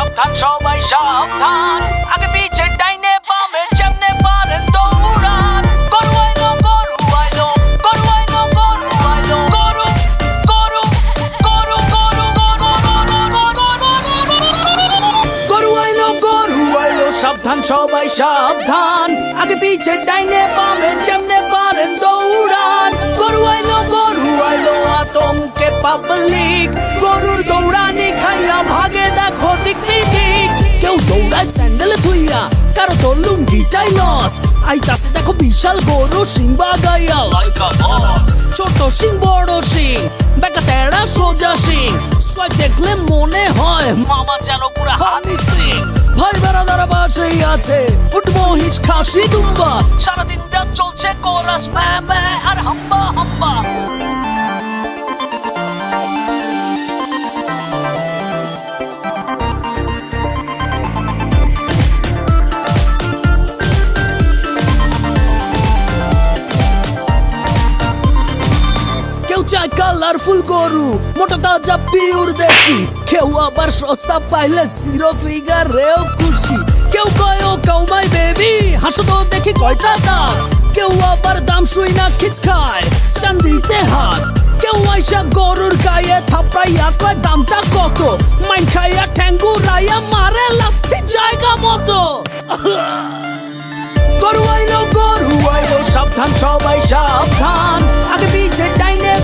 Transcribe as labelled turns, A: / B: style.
A: সাবধান সবাই সাবধান, আগে পিছে ডাইনে বামে যেমনে পারেন দৌড়ান। গরু আইলো গরু আইলো গরু আইলো গরু আইলো গরু গরু গরু গরু আইলো গরু আইলো। সাবধান সবাই সাবধান, আগে পিছে ডাইনে বামে যেমনে পারেন দৌড়ান। গরু আইলো আতঙ্কে পাবলিক, গরুর দৌড়ানি খাইয়া ভাগে দেখো দিক বিদিক। কেউ দৌড়ায় স্যান্ডেলে থুইয়া, কারো তো লুঙ্গিটাই লস। আইতাছে দেখো বিশাল গরু সিং বাগাইয়া লাইকা বস। ছোট সিং বড় সিং, বেকা তেড়া সোজা সিং, সোয় দেখলে মনে হয় মামা যেন পুরা হানি সিং। ভাই বেড়াদারা বাসেই আছে, উঠবো হিচ খাসি দুম্বা, সারাদিনটা চলছে কোরাস ম্যা ম্যা আর হাম্বা হাম্বা। চাই কালারফুল গরু, মোটা তাজা পিওর দেশি। কেউ আবার সস্তা পাইলে জিরো ফিগারেও খুশি। কেউ কয় ও কাউমাই বেবি, হাসো তো দেখি কয়টা দাঁত। কেউ আবার দাম শুই না খিচ খায়, চান্দিতে হাত। কেউ আইসা গরুর গায়ে থাপড়াইয়া কয় দামটা কত। মাইন খাইয়া ঠ্যাঙ্গু রাইয়া মারে লাথি জায়গা মতো। গরু আইলো সাবধান সবাই সাবধান, আগে পিছে ডাইনে